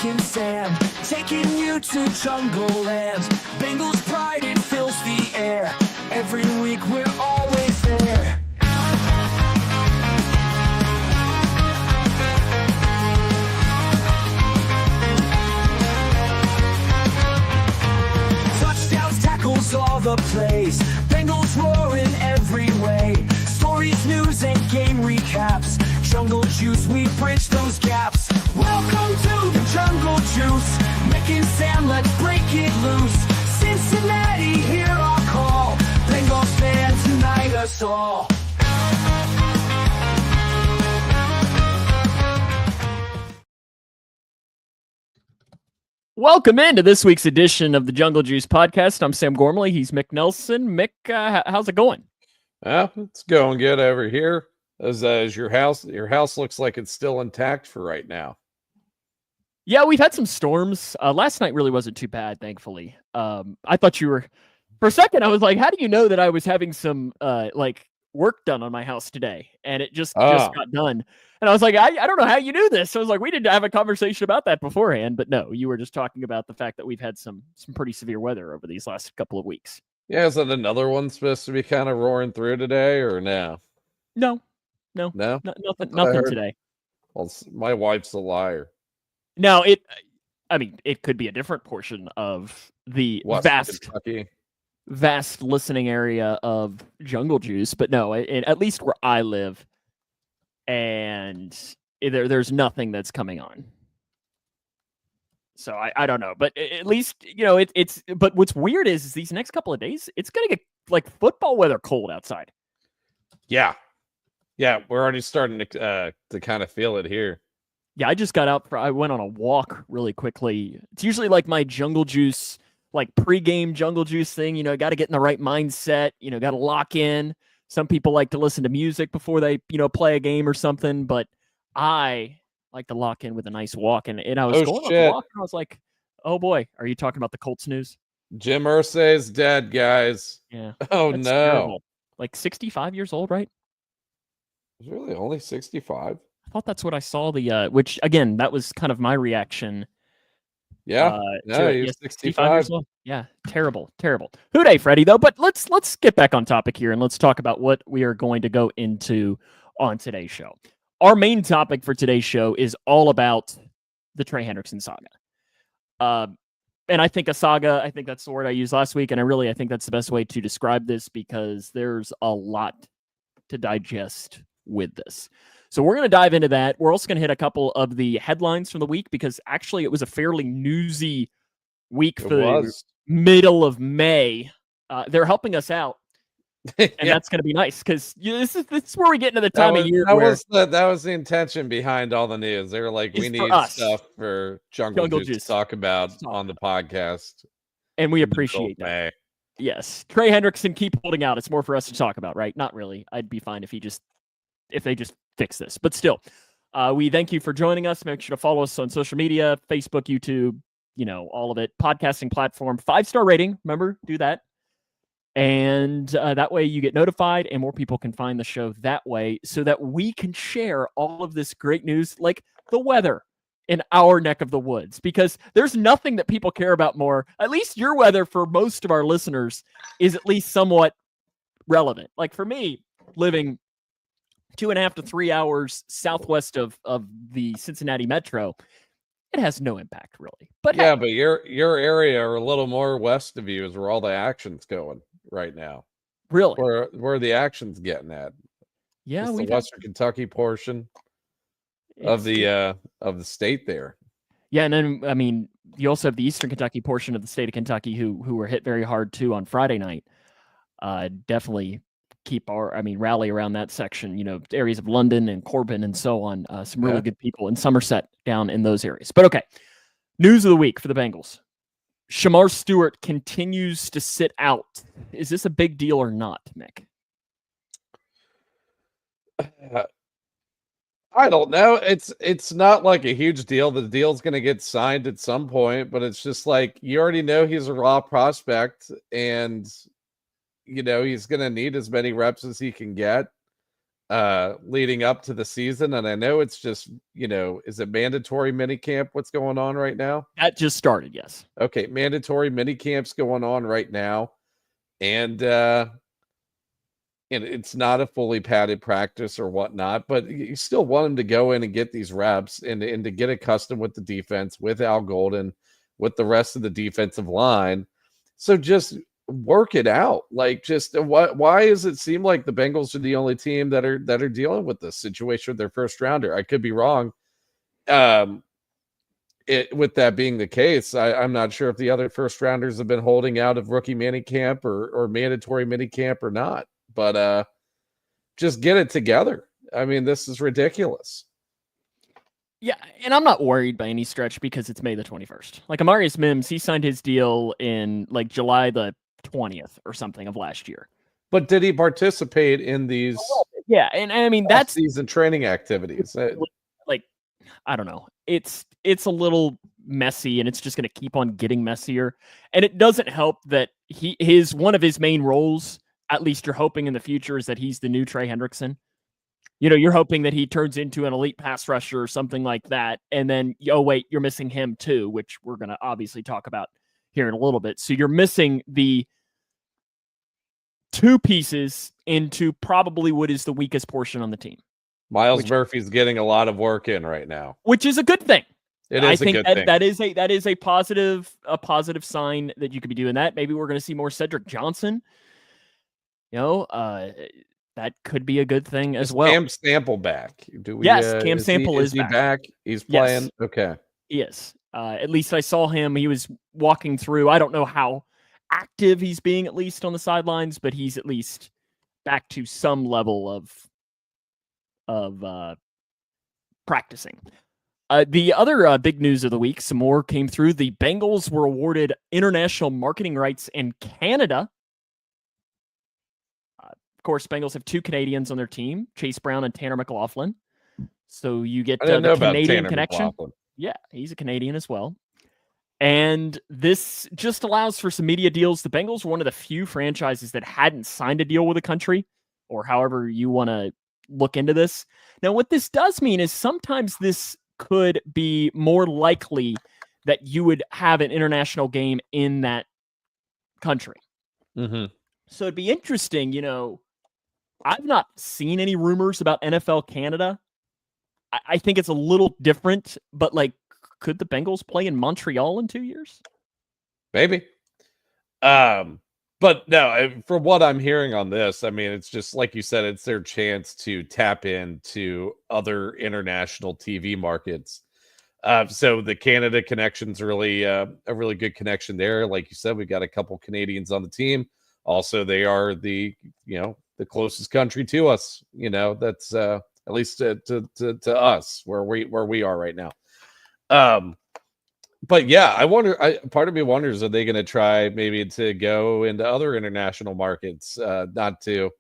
and Sam, taking you to jungle land. Bengals pride, it fills the air. Every week we're always there. Touchdowns, tackles, all the plays. Bengals roaring every way. Stories, news, and game recaps. Jungle Juice, we bridge those gaps. Welcome to the Jungle Juice. Mick and Sam, let's break it loose. Cincinnati, hear our call. Bengals fans, unite us all. Welcome into this week's edition of the Jungle Juice podcast. I'm Sam Gormley. He's Mick Nelson. Mick, how's it going? It's going good over here. As your house looks like it's still intact for right now. Yeah, we've had some storms. Last night really wasn't too bad, thankfully. I thought you were, for a second, I was like, how do you know that I was having some work done on my house today? And it just got done. And I was like, I don't know how you knew this. So I was like, we didn't have a conversation about that beforehand. But no, you were just talking about the fact that we've had some pretty severe weather over these last couple of weeks. Yeah, is that another one supposed to be kind of roaring through today or no? No, nothing today. Well, my wife's a liar. Now, it could be a different portion of the vast listening area of Jungle Juice, but no, at least where I live, and there's nothing that's coming on. So I don't know, but at least, it's, but what's weird is these next couple of days, it's going to get like football weather cold outside. Yeah, we're already starting to kind of feel it here. Yeah, I just got out. I went on a walk really quickly. It's usually like my Jungle Juice, like pregame Jungle Juice thing. Got to get in the right mindset. Got to lock in. Some people like to listen to music before they, play a game or something. But I like to lock in with a nice walk. And I was going on a walk, and I was like, oh boy, are you talking about the Colts news? Jim Irsay's dead, guys. Yeah. Oh, no. Terrible. Like 65 years old, right? He's really only 65. I thought that's what I saw. Which again, that was kind of my reaction. Yeah, he's 65 years old. Yeah, terrible. Who day, Freddie? Though, but let's get back on topic here and let's talk about what we are going to go into on today's show. Our main topic for today's show is all about the Trey Hendrickson saga. And I think a saga. I think that's the word I used last week, and I think that's the best way to describe this because there's a lot to digest with this. So we're going to dive into that. We're also going to hit a couple of the headlines from the week because actually it was a fairly newsy week for the middle of May. They're helping us out, and that's going to be nice because this is where we get into the time of year. That was the intention behind all the news. They were like, we need stuff for Jungle Juice to talk about on the podcast. And we appreciate that. Yes. Trey Hendrickson, keep holding out. It's more for us to talk about, right? Not really. I'd be fine if they just fix this. But still, we thank you for joining us. Make sure to follow us on social media, Facebook, YouTube, all of it. Podcasting platform, 5-star rating. Remember, do that. And that way you get notified and more people can find the show that way so that we can share all of this great news like the weather in our neck of the woods. Because there's nothing that people care about more. At least your weather for most of our listeners is at least somewhat relevant. Like for me, living 2.5 to 3 hours southwest of the Cincinnati metro, it has no impact really. But yeah, but your area or a little more west of you is where all the action's going right now. Really? Where the action's getting at. Yeah, the Western Kentucky portion of the state there. Yeah, and then you also have the Eastern Kentucky portion of the state of Kentucky who were hit very hard too on Friday night. Definitely rally around that section, areas of London and Corbin and so on. Some really good people in Somerset down in those areas. But okay, news of the week for the Bengals. Shamar Stewart continues to sit out. Is this a big deal or not, Mick? I don't know. It's not like a huge deal. The deal's going to get signed at some point, but it's just like you already know he's a raw prospect and he's going to need as many reps as he can get. leading up to the season, and I know it's just, is it mandatory minicamp? What's going on right now? That just started, yes. Okay, mandatory minicamps going on right now, and it's not a fully padded practice or whatnot, but you still want them to go in and get these reps and to get accustomed with the defense, with Al Golden, with the rest of the defensive line. So just work it out. Like, just why does it seem like the Bengals are the only team that are dealing with this situation with their first rounder? I could be wrong. With that being the case, I'm not sure if the other first rounders have been holding out of rookie minicamp or mandatory minicamp or not. But just get it together. I mean, this is ridiculous. Yeah, and I'm not worried by any stretch because it's May the 21st. Like, Amarius Mims, he signed his deal in like July the 20th or something of last year. But did he participate in these? Yeah, and I mean, that's season training activities. Like, I don't know. It's a little messy, and it's just going to keep on getting messier. And it doesn't help that one of his main roles, at least you're hoping in the future, is that he's the new Trey Hendrickson. You're hoping that he turns into an elite pass rusher or something like that. And then, oh, wait, you're missing him too, which we're going to obviously talk about here in a little bit. So you're missing the two pieces into probably what is the weakest portion on the team. Miles Murphy's getting a lot of work in right now, which is a good thing. I think a good thing. That is a positive sign that you could be doing that. Maybe we're going to see more Cedric Johnson. That could be a good thing as well. Cam Sample back? Yes, Cam Sample is back. He's playing. Yes. Okay. Yes. At least I saw him. He was walking through. I don't know how active he's being, at least on the sidelines, but he's at least back to some level of practicing. The other big news of the week, some more came through. The Bengals were awarded international marketing rights in Canada. Of course, Bengals have two Canadians on their team, Chase Brown and Tanner McLaughlin. So you get the Canadian connection. McLaughlin. Yeah, he's a Canadian as well. And this just allows for some media deals. The Bengals were one of the few franchises that hadn't signed a deal with a country, or however you want to look into this. Now, what this does mean is sometimes this could be more likely that you would have an international game in that country. Mm-hmm. So it'd be interesting, I've not seen any rumors about NFL Canada. I think it's a little different, but could the Bengals play in Montreal in 2 years? Maybe. But no, from what I'm hearing on this, I mean, it's just like you said, it's their chance to tap into other international TV markets. So the Canada connection's really a really good connection there. Like you said, we've got a couple Canadians on the team. Also, they are the closest country to us. That's at least to us where we are right now. But yeah, I wonder. Part of me wonders, are they going to try maybe to go into other international markets, not to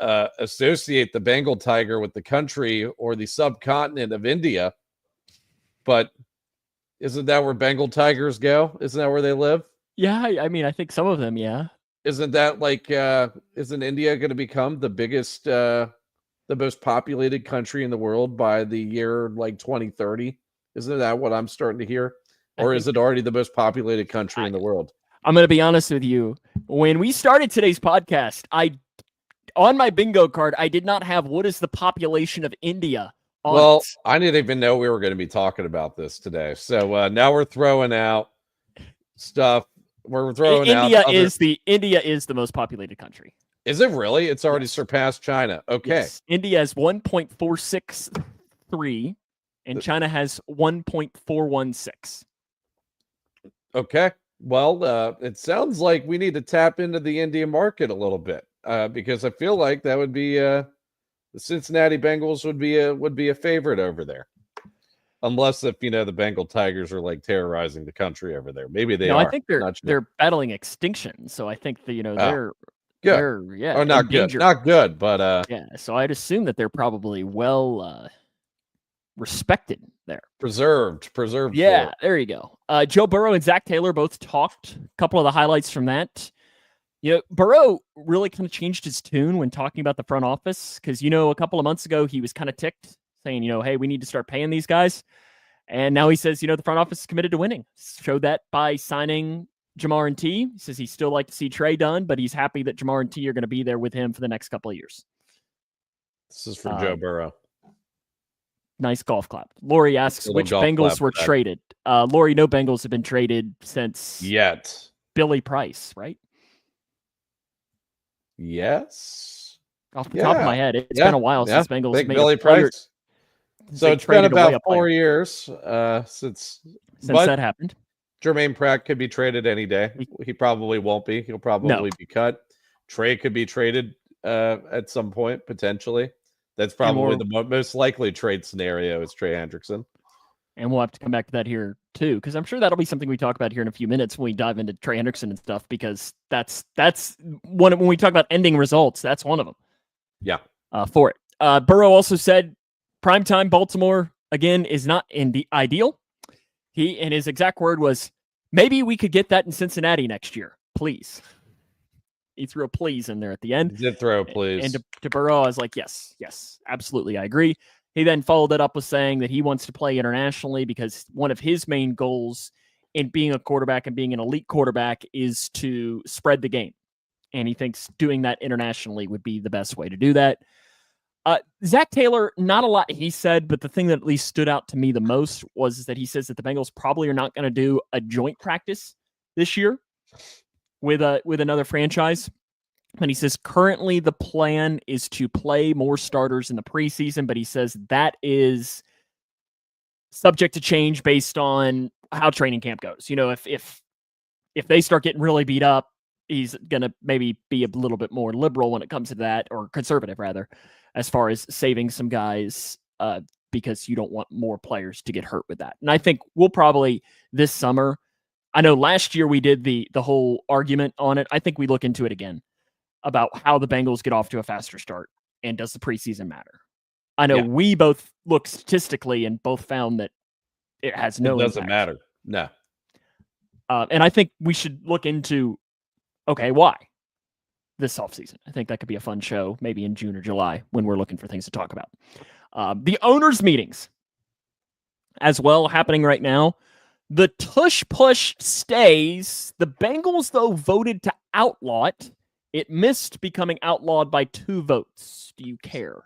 associate the Bengal tiger with the country or the subcontinent of India? But isn't that where Bengal tigers go? Isn't that where they live? Yeah, I mean, I think some of them, yeah. Isn't that isn't India going to become the biggest, the most populated country in the world by the year 2030? Isn't that what I'm starting to hear? Or is it already the most populated country in the world? I'm going to be honest with you. When we started today's podcast, on my bingo card, I did not have what is the population of India on it. I didn't even know we were going to be talking about this today. So now we're throwing out stuff. We're throwing India is the most populated country. Is it really? It's already surpassed China. Okay. Yes. India has 1.463 and China has 1.416. Okay. Well, it sounds like we need to tap into the Indian market a little bit because I feel like that would be the Cincinnati Bengals would be a favorite over there. Unless if the Bengal Tigers are terrorizing the country over there, maybe they are. I think they're battling extinction, so I think that they're good. They're not good, not good, but yeah. So I'd assume that they're probably well respected there, preserved. Yeah, there you go. Joe Burrow and Zach Taylor both talked. A couple of the highlights from that. Burrow really kind of changed his tune when talking about the front office because, a couple of months ago, he was kind of ticked saying, hey, we need to start paying these guys. And now he says, the front office is committed to winning. Showed that by signing Jamar and T. He says he'd still like to see Trey done, but he's happy that Jamar and T are going to be there with him for the next couple of years. This is for Joe Burrow. Nice golf clap. Lori asks which Bengals were traded. Lori, no Bengals have been traded since Billy Price, right? Yes. Off the top of my head, it's been a while since Bengals made Billy Price. So it's been about 4 years since that happened. Jermaine Pratt could be traded any day. He probably won't be. He'll probably be cut. Trey could be traded at some point, potentially. That's probably the most likely trade scenario is Trey Hendrickson. And we'll have to come back to that here, too, because I'm sure that'll be something we talk about here in a few minutes when we dive into Trey Hendrickson and stuff, because that's one when we talk about ending results, that's one of them. Yeah. For it. Burrow also said primetime Baltimore, again, is not in the ideal. And his exact word was, maybe we could get that in Cincinnati next year, please. He threw a please in there at the end. He did throw a please. And to Burrow, I was like, yes, absolutely, I agree. He then followed it up with saying that he wants to play internationally because one of his main goals in being a quarterback and being an elite quarterback is to spread the game. And he thinks doing that internationally would be the best way to do that. Zach Taylor, not a lot he said, but the thing that at least stood out to me the most was that he says that the Bengals probably are not going to do a joint practice this year with another franchise. And he says currently the plan is to play more starters in the preseason, but he says that is subject to change based on how training camp goes. If they start getting really beat up, he's going to maybe be a little bit more liberal when it comes to that, or conservative rather, as far as saving some guys because you don't want more players to get hurt with that. And I think we'll probably this summer, I know last year we did the whole argument on it. I think we look into it again about how the Bengals get off to a faster start and does the preseason matter. I know we both looked statistically and both found that it has no impact. It doesn't matter. No. And I think we should look into, why this offseason? I think that could be a fun show, maybe in June or July when we're looking for things to talk about. The owners' meetings as well happening right now. The tush push stays. The Bengals, though, voted to outlaw it. It missed becoming outlawed by 2 votes. Do you care?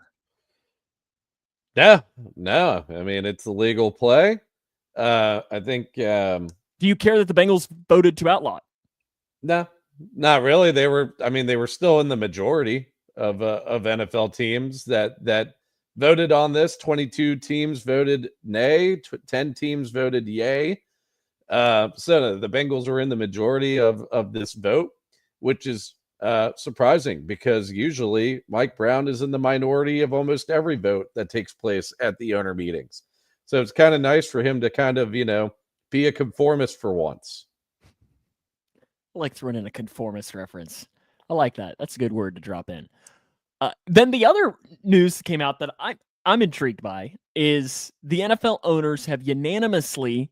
No. I mean, it's a legal play. I think. Do you care that the Bengals voted to outlaw it? No, not really. They were still in the majority of NFL teams that voted on this. 22 teams voted nay. 10 teams voted yay. So the Bengals were in the majority of this vote, which is surprising because usually Mike Brown is in the minority of almost every vote that takes place at the owner meetings. So it's kind of nice for him to kind of, be a conformist for once. I like throwing in a conformist reference. I like that. That's a good word to drop in. Then the other news that came out that I'm intrigued by is the NFL owners have unanimously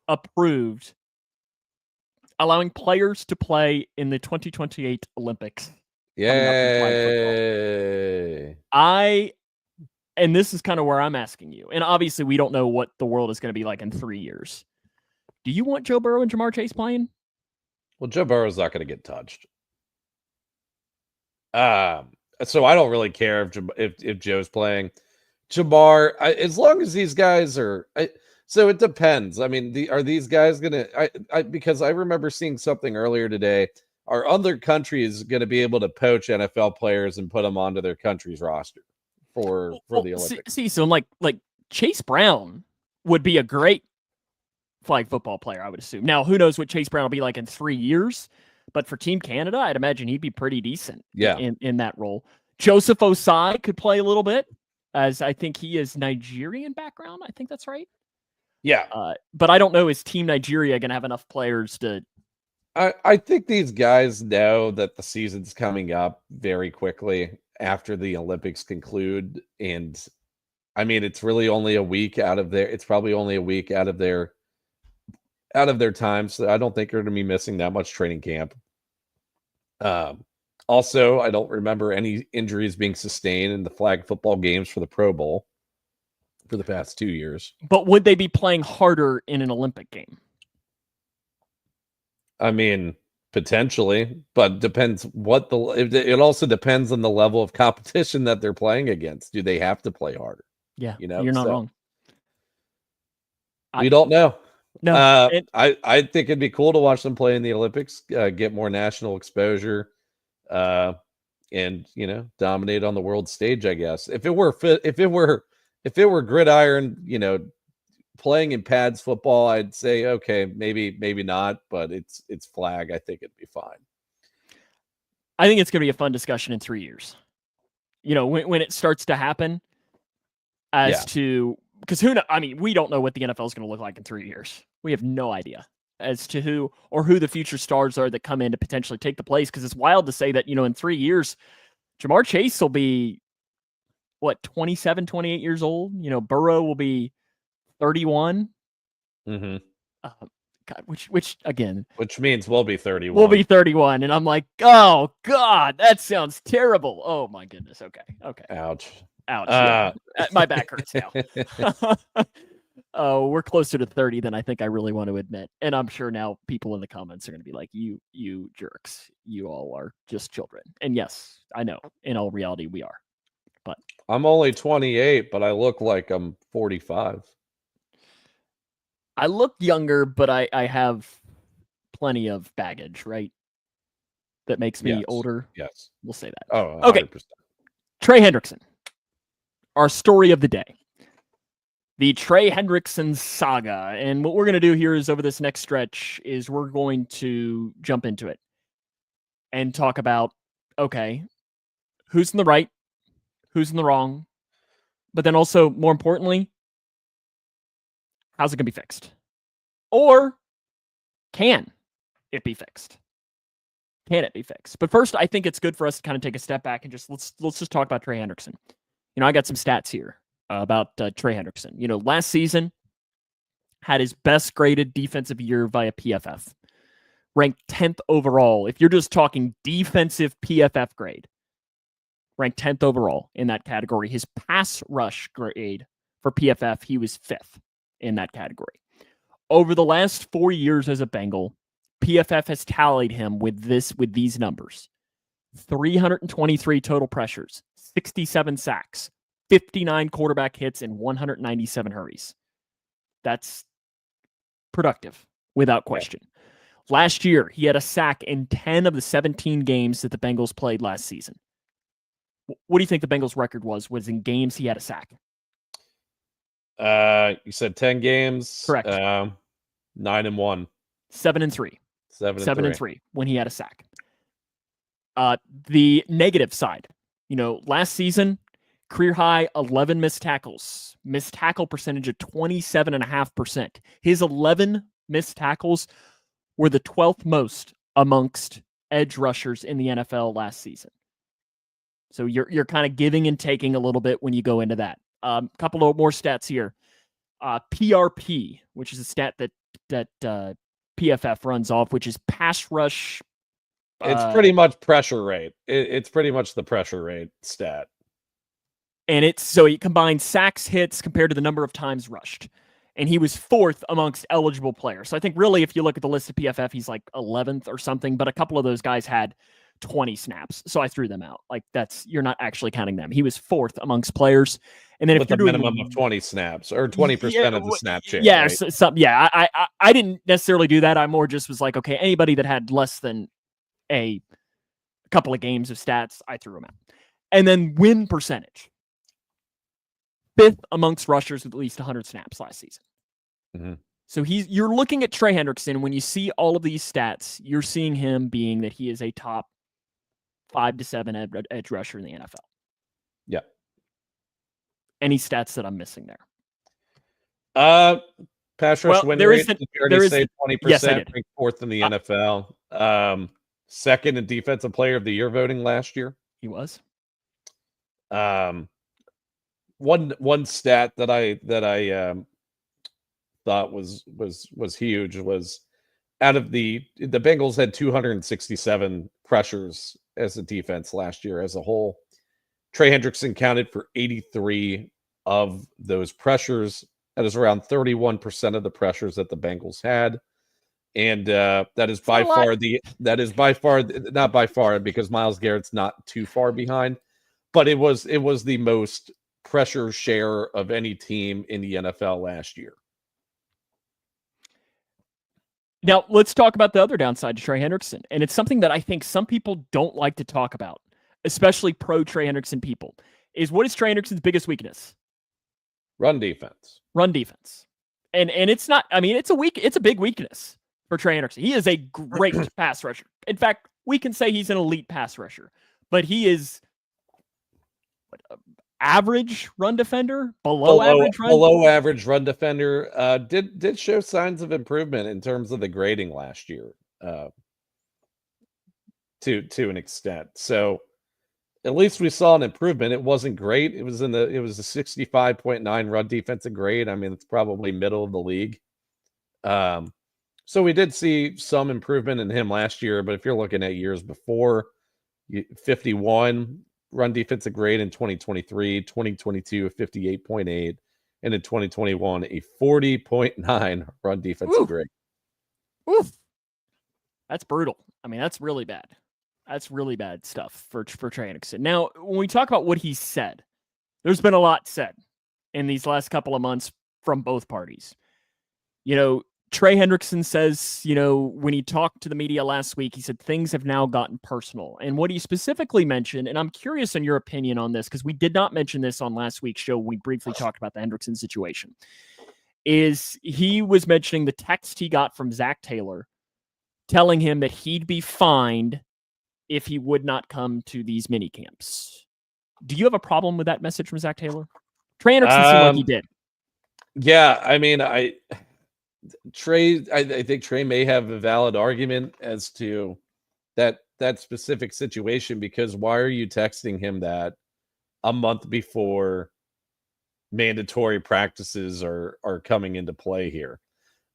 approved allowing players to play in the 2028 Olympics. Yay! And this is kind of where I'm asking you. And obviously, we don't know what the world is going to be like in 3 years. Do you want Joe Burrow and Jamar Chase playing? Well, Joe Burrow's not going to get touched. So I don't really care if Joe's playing. Jamar, as long as these guys are. So it depends. I mean, are these guys going to? Because I remember seeing something earlier today. Are other countries going to be able to poach NFL players and put them onto their country's roster for the Olympics? So I'm like Chase Brown would be a great flag football player, I would assume. Now, who knows what Chase Brown will be like in 3 years? But for Team Canada, I'd imagine he'd be pretty decent in that role. Joseph Osai could play a little bit, as I think he is Nigerian background. I think that's right. Yeah. But I don't know, is Team Nigeria going to have enough players to... I think these guys know that the season's coming up very quickly after the Olympics conclude. And, I mean, it's really only a week out of their... It's probably only a week out of their time. So I don't think they're going to be missing that much training camp. Also, I don't remember any injuries being sustained in the flag football games for the Pro Bowl for the past 2 years. But would they be playing harder in an Olympic game? I mean, potentially, but depends it also depends on the level of competition that they're playing against. Do they have to play harder? Yeah, You know, you're not wrong. We don't know. No, I think it'd be cool to watch them play in the Olympics, get more national exposure, and dominate on the world stage. I guess if it were gridiron, playing in pads football, I'd say okay, maybe not, but it's flag. I think it'd be fine. I think it's going to be a fun discussion in 3 years. When it starts to happen, to because we don't know what the NFL is going to look like in 3 years. We have no idea as to who the future stars are that come in to potentially take the place. Because it's wild to say that in 3 years, Jamar Chase will be 27, 28 years old. Burrow will be 31. Mm-hmm. God, which again, which means we'll be 31. We'll be 31, and I'm like, oh God, that sounds terrible. Oh my goodness. Okay. Ouch. Yeah. My back hurts now. Oh, we're closer to 30 than I think I really want to admit, and I'm sure now people in the comments are going to be like, "You jerks, you all are just children." And yes, I know. In all reality, we are. But I'm only 28, but I look like I'm 45. I look younger, but I have plenty of baggage, right? That makes me older. Yes. We'll say that. Oh, 100%. Okay. Trey Hendrickson, our story of the day. The Trey Hendrickson saga. And what we're going to do here is over this next stretch is we're going to jump into it and talk about, okay, who's in the right, who's in the wrong, but then also, more importantly, how's it going to be fixed? Or can it be fixed? Can it be fixed? But first, I think it's good for us to kind of take a step back and just let's just talk about Trey Hendrickson. I got some stats here about Trey Hendrickson. Last season had his best graded defensive year via PFF, ranked 10th overall. If you're just talking defensive PFF grade, ranked 10th overall in that category. His pass rush grade for PFF, he was 5th in that category. Over the last 4 years as a Bengal, PFF has tallied him with these numbers: 323 total pressures, 67 sacks, 59 quarterback hits, and 197 hurries. That's productive, without question. Last year, he had a sack in 10 of the 17 games that the Bengals played last season. What do you think the Bengals' record was in games he had a sack? You said 10 games. Correct. 9-1. 7-3. 7-3 when he had a sack. The negative side, last season, career high 11 missed tackles, missed tackle percentage of 27.5%. His 11 missed tackles were the 12th most amongst edge rushers in the NFL last season. So you're kind of giving and taking a little bit when you go into that. Couple of more stats here. PRP, which is a stat that PFF runs off, which is pass rush. It's pretty much pressure rate. It's pretty much the pressure rate stat. And so he combines sacks, hits compared to the number of times rushed. And he was 4th amongst eligible players. So I think really if you look at the list of PFF, he's like 11th or something, but a couple of those guys had 20 snaps. So I threw them out. Like you're not actually counting them. He was 4th amongst players. And then with if you're a minimum of 20 snaps or 20% of the snap share. Yeah. Right? I didn't necessarily do that. I more just was like, okay, anybody that had less than a couple of games of stats, I threw them out. And then win percentage. 5th amongst rushers with at least 100 snaps last season. Mm-hmm. So you're looking at Trey Hendrickson. When you see all of these stats, you're seeing him being that he is a top 5 to 7 edge rusher in the NFL. Yeah. Any stats that I'm missing there? Pass rush win rate. Did you already say 20%? Yes, I did. 4th in the NFL. 2nd in defensive player of the year voting last year. He was. One stat that I thought was huge was out of the Bengals had 267 pressures as a defense last year as a whole. Trey Hendrickson counted for 83 of those pressures. That is around 31% of the pressures that the Bengals had. And that is by far not by far, because Myles Garrett's not too far behind, but it was the most pressure share of any team in the NFL last year. Now, let's talk about the other downside to Trey Hendrickson. And it's something that I think some people don't like to talk about, especially pro Trey Hendrickson people, is what is Trey Hendrickson's biggest weakness? Run defense. Run defense. And it's not, I mean, it's a big weakness for Trey Hendrickson. He is a great pass rusher. In fact, we can say he's an elite pass rusher, but he is average run defender, below average run defender. Did show signs of improvement in terms of the grading last year, to an extent. So at least we saw an improvement. It wasn't great. It was a 65.9 run defensive grade. I mean, it's probably middle of the league. So we did see some improvement in him last year, but if you're looking at years before, 51 run defensive grade in 2023, 2022, a 58.8, and in 2021, a 40.9 run defensive grade. Oof. That's brutal. I mean, that's really bad. That's really bad stuff for Trey Hendrickson. Now, when we talk about what he said, there's been a lot said in these last couple of months from both parties. You know, Trey Hendrickson says, you know, when he talked to the media last week, he said things have now gotten personal. And what he specifically mentioned, and I'm curious on your opinion on this, because we did not mention this on last week's show. We briefly talked about the Hendrickson situation, is he was mentioning the text he got from Zach Taylor telling him that he'd be fined if he would not come to these mini camps. Do you have a problem with that message from Zach Taylor? Trey Hendrickson seemed like he did. Yeah, I mean, I think Trey may have a valid argument as to that specific situation, because why are you texting him that a month before mandatory practices are coming into play here?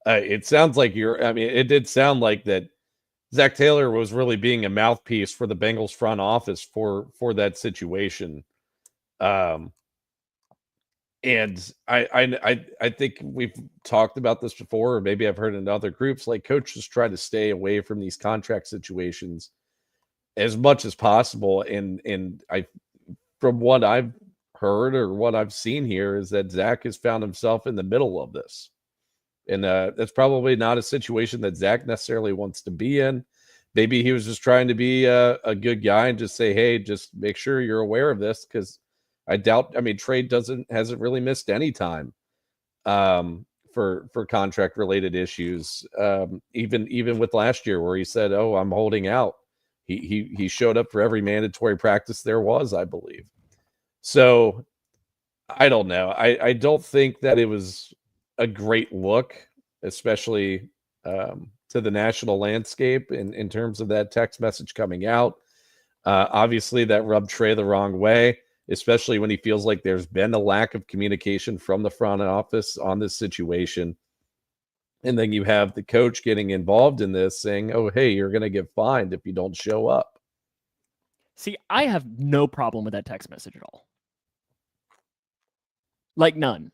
It sounds like it did sound like that Zach Taylor was really being a mouthpiece for the Bengals front office for that situation. And I think we've talked about this before, or maybe I've heard in other groups, like coaches try to stay away from these contract situations as much as possible. And from what I've heard or what I've seen here, is that Zach has found himself in the middle of this. And that's probably not a situation that Zach necessarily wants to be in. Maybe he was just trying to be a good guy and just say, hey, just make sure you're aware of this, because I doubt, I mean, Trey hasn't really missed any time for contract related issues. Even with last year where he said, oh, I'm holding out. He showed up for every mandatory practice there was, I believe. So I don't know. I don't think that it was a great look, especially to the national landscape in terms of that text message coming out. Obviously that rubbed Trey the wrong way, especially when he feels like there's been a lack of communication from the front office on this situation. And then you have the coach getting involved in this saying, oh, hey, you're going to get fined if you don't show up. See, I have no problem with that text message at all. Like none.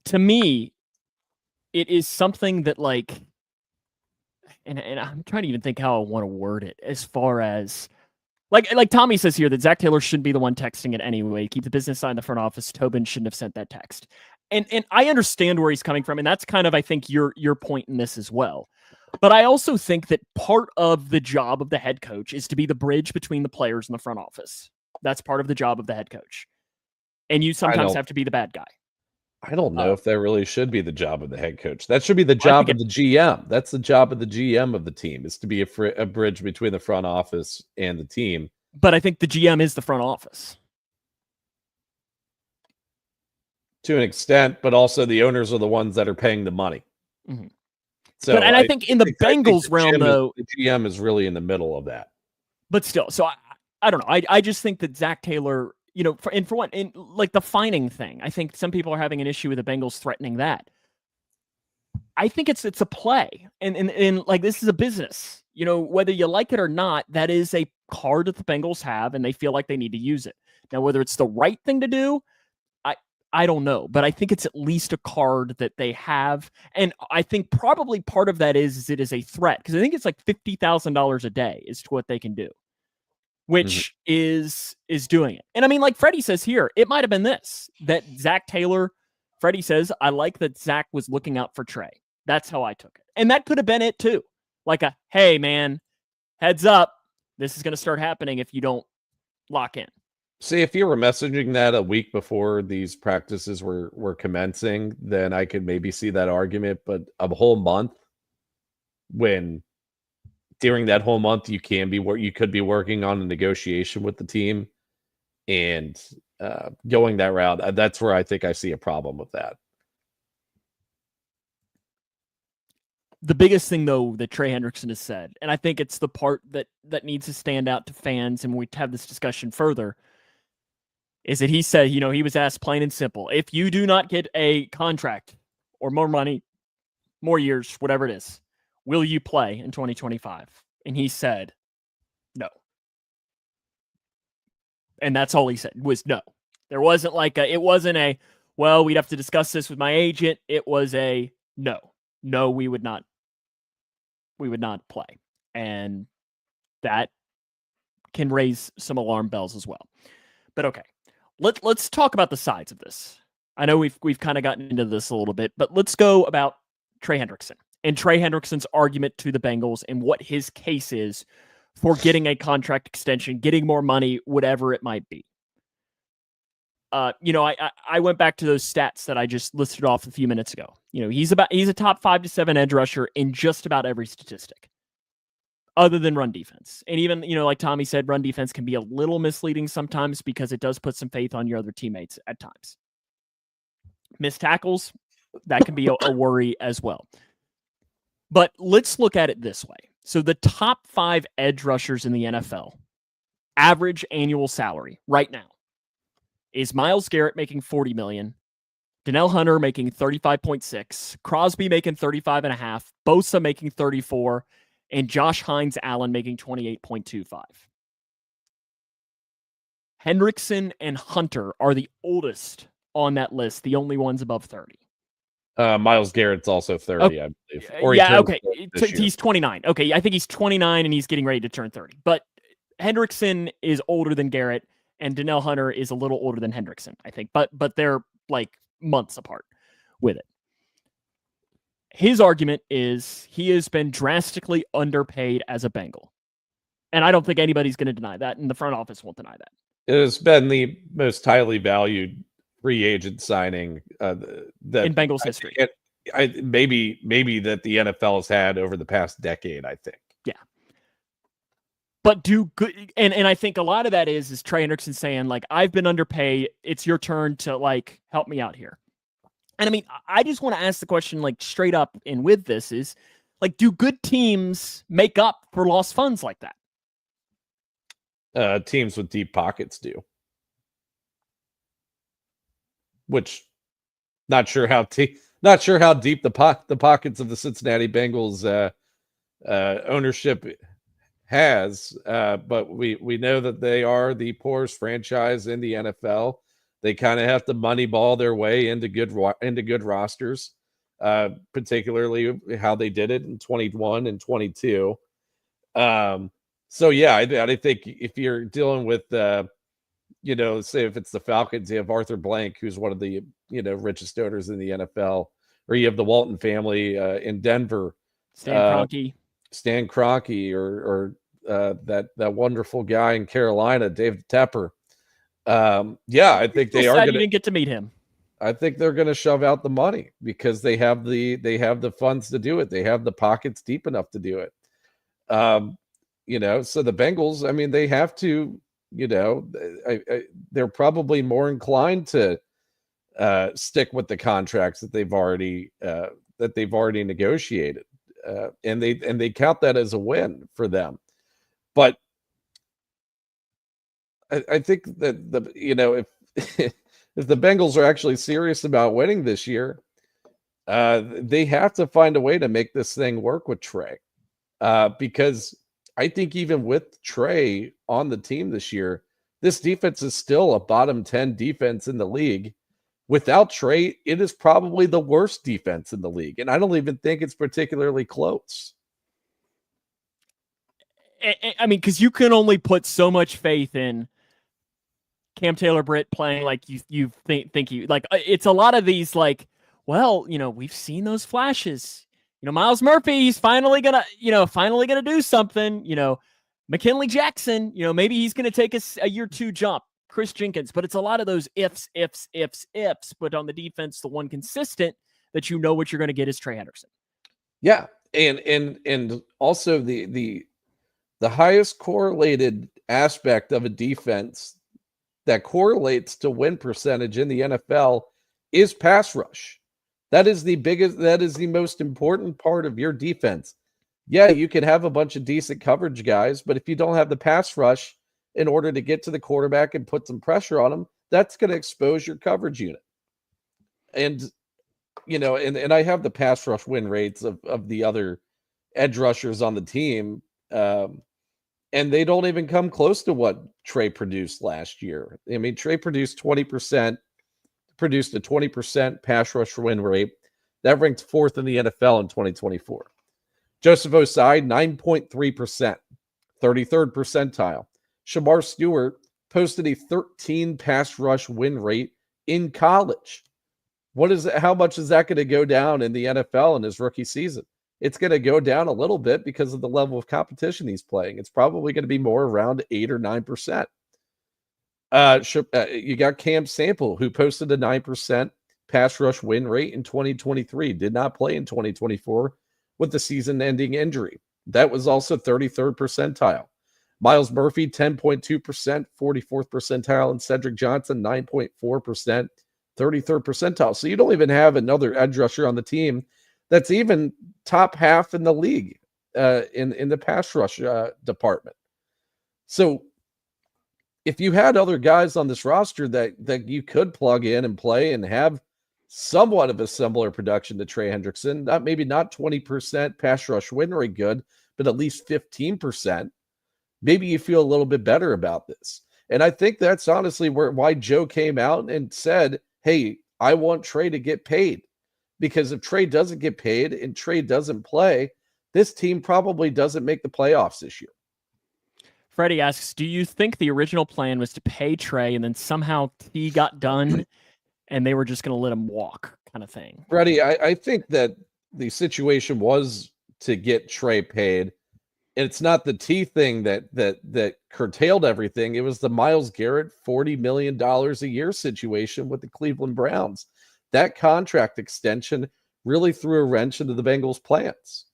To me, it is something that like, and I'm trying to even think how I want to word it, as far as like Tommy says here that Zach Taylor shouldn't be the one texting it anyway. Keep the business side in the front office. Tobin shouldn't have sent that text. And I understand where he's coming from, and that's kind of, I think, your point in this as well. But I also think that part of the job of the head coach is to be the bridge between the players and the front office. That's part of the job of the head coach. And you sometimes have to be the bad guy. I don't know if that really should be the job of the head coach. That should be the job of the GM. That's the job of the GM of the team, is to be a bridge between the front office and the team. But I think the GM is the front office. To an extent, but also the owners are the ones that are paying the money. Mm-hmm. So, I think in the Bengals realm, though, the GM is really in the middle of that. But still, so I don't know. I just think that Zach Taylor, you know, for one, like the fining thing, I think some people are having an issue with the Bengals threatening that. I think it's a play, and like, this is a business. Whether you like it or not, that is a card that the Bengals have, and they feel like they need to use it. Now, whether it's the right thing to do, I don't know, but I think it's at least a card that they have. And I think probably part of that is it is a threat, because I think it's like $50,000 a day is to what they can do, which is doing it. And I mean, like Freddie says here, it might have been this, that Zach Taylor, Freddie says, I like that Zach was looking out for Trey. That's how I took it. And that could have been it too. Like hey man, heads up, this is going to start happening if you don't lock in. See, if you were messaging that a week before these practices were commencing, then I could maybe see that argument. But a whole month, when during that whole month you could be working on a negotiation with the team and going that route, that's where I think I see a problem with that. The biggest thing, though, that Trey Hendrickson has said, and I think it's the part that needs to stand out to fans, and we have this discussion further, is that he said, he was asked plain and simple, if you do not get a contract or more money, more years, whatever it is, will you play in 2025? And he said, no. And that's all he said was no. There wasn't well, we'd have to discuss this with my agent. It was a no. No, we would not play. And that can raise some alarm bells as well. But okay. Let's talk about the sides of this. I know we've kind of gotten into this a little bit, but let's go about Trey Hendrickson and Trey Hendrickson's argument to the Bengals and what his case is for getting a contract extension, getting more money, whatever it might be. I went back to those stats that I just listed off a few minutes ago. He's a top 5 to 7 edge rusher in just about every statistic, other than run defense. And even, like Tommy said, run defense can be a little misleading sometimes because it does put some faith on your other teammates at times. Missed tackles, that can be a worry as well. But let's look at it this way. So the top 5 edge rushers in the NFL, average annual salary right now, is Myles Garrett making $40 million, Danielle Hunter making 35.6, Crosby making 35.5, Bosa making 34, and Josh Hines Allen making 28.25. Hendrickson and Hunter are the oldest on that list, the only ones above 30. Myles Garrett's also 30, I believe. Okay. He's 29. Okay, I think he's 29 and he's getting ready to turn 30. But Hendrickson is older than Garrett, and Danielle Hunter is a little older than Hendrickson, I think. But they're like months apart with it. His argument is he has been drastically underpaid as a Bengal. And I don't think anybody's going to deny that, and the front office won't deny that. It has been the most highly valued free agent signing that in Bengals history. Maybe that the NFL has had over the past decade, I think. Yeah. But do good, and I think a lot of that is Trey Hendrickson saying, like, I've been underpaid. It's your turn to, like, help me out here. And I mean, I just want to ask the question, like, straight up, and with this is, like, do good teams make up for lost funds like that? Teams with deep pockets do. Which, not sure how deep the pockets of the Cincinnati Bengals ownership has, but we know that they are the poorest franchise in the NFL. They kind of have to moneyball their way into good rosters, particularly how they did it in 21 and 22. So yeah, I think if you're dealing with say if it's the Falcons, you have Arthur Blank, who's one of the richest owners in the NFL, or you have the Walton family in Denver, Stan Kroenke, or that wonderful guy in Carolina, David Tepper. I think they are going to get to meet him. I think they're going to shove out the money because they have the funds to do it. They have the pockets deep enough to do it. So the Bengals, I mean, they have to, they're probably more inclined to stick with the contracts that they've already negotiated, and they count that as a win for them. But I think that if if the Bengals are actually serious about winning this year, They have to find a way to make this thing work with Trey, because I think even with Trey on the team this year, this defense is still a bottom 10 defense in the league. Without Trey, it is probably the worst defense in the league, and I don't even think it's particularly close. I mean, because you can only put so much faith in Cam Taylor-Britt playing like you think you like. It's a lot of these like, well, we've seen those flashes. Miles Murphy, he's finally gonna do something. McKinley Jackson, maybe he's gonna take a year 2 jump. Chris Jenkins, but it's a lot of those ifs. But on the defense, the one consistent that what you're going to get is Trey Hendrickson. Yeah, and also the highest correlated aspect of a defense that correlates to win percentage in the NFL is pass rush. That is the most important part of your defense. Yeah, you can have a bunch of decent coverage guys, but if you don't have the pass rush in order to get to the quarterback and put some pressure on him, that's going to expose your coverage unit. And, and I have the pass rush win rates of the other edge rushers on the team. And they don't even come close to what Trey produced last year. I mean, Trey produced a 20% pass rush win rate. That ranked 4th in the NFL in 2024. Joseph Osai, 9.3%, 33rd percentile. Shamar Stewart posted a 13 pass rush win rate in college. How much is that going to go down in the NFL in his rookie season? It's going to go down a little bit because of the level of competition he's playing. It's probably going to be more around 8 or 9%. You got Cam Sample, who posted a 9% pass rush win rate in 2023. Did not play in 2024 with the season-ending injury. That was also 33rd percentile. Miles Murphy, 10.2%, 44th percentile, and Cedric Johnson, 9.4%, 33rd percentile. So you don't even have another edge rusher on the team that's even top half in the league in the pass rush department. So if you had other guys on this roster that you could plug in and play and have somewhat of a similar production to Trey Hendrickson, maybe not 20% pass rush win rate good, but at least 15%, maybe you feel a little bit better about this. And I think that's honestly why Joe came out and said, hey, I want Trey to get paid. Because if Trey doesn't get paid and Trey doesn't play, this team probably doesn't make the playoffs this year. Freddie asks, do you think the original plan was to pay Trey and then somehow he got done and they were just going to let him walk kind of thing? Freddie, I think that the situation was to get Trey paid. And it's not the T thing that curtailed everything. It was the Myles Garrett $40 million a year situation with the Cleveland Browns. That contract extension really threw a wrench into the Bengals' plans.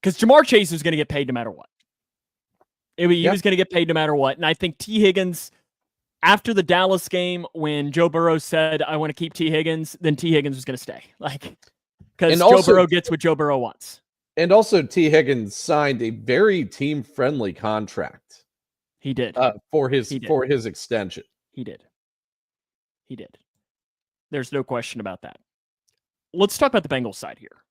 Because Jamar Chase was going to get paid no matter what. He was going to get paid no matter what. And I think T. Higgins, after the Dallas game, when Joe Burrow said, I want to keep T. Higgins, then T. Higgins was going to stay. Because Joe Burrow gets what Joe Burrow wants. And also T. Higgins signed a very team-friendly contract. He did. For his extension. He did. There's no question about that. Let's talk about the Bengals side here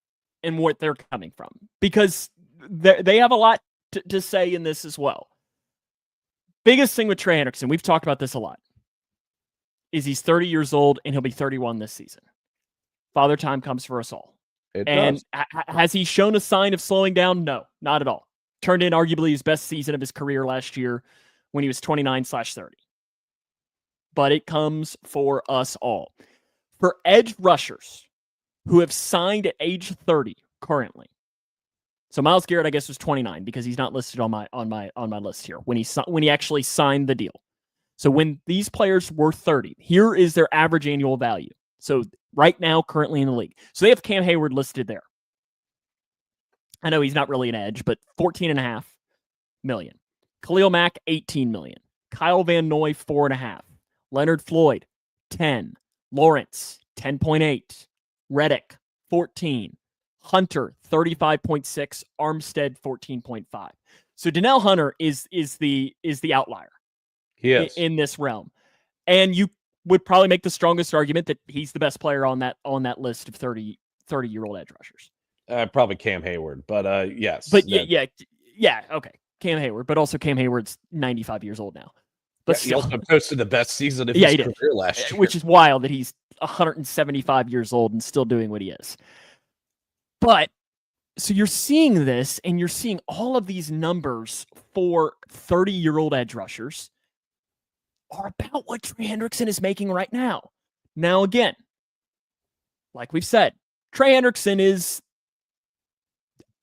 and what they're coming from, because they have a lot to say in this as well. Biggest thing with Trey Hendrickson, we've talked about this a lot, is he's 30 years old and he'll be 31 this season. Father time comes for us all. Has he shown a sign of slowing down? No, not at all. Turned in arguably his best season of his career last year when he was 29/30. But it comes for us all. For edge rushers who have signed at age 30 currently. So Myles Garrett, I guess, was 29 because he's not listed on my list here when he actually signed the deal. So when these players were 30, here is their average annual value. So right now, currently in the league. So they have Cam Hayward listed there. I know he's not really an edge, but $14.5 million. Khalil Mack, $18 million. Kyle Van Noy, $4.5. Leonard Floyd, 10. Lawrence, 10.8. Reddick, 14. Hunter, 35.6. Armstead, 14.5. So Donnell Hunter is the outlier. Yes. In this realm. And you would probably make the strongest argument that he's the best player on that list of 30-year-old edge rushers. Probably Cam Hayward, but yes. But yeah, okay. Cam Hayward, but also Cam Hayward's 95 years old now. But he also posted the best season of his career last year. Which is wild that he's 175 years old and still doing what he is. But so you're seeing this, and you're seeing all of these numbers for 30-year-old edge rushers are about what Trey Hendrickson is making right now. Now, again, like we've said, Trey Hendrickson is,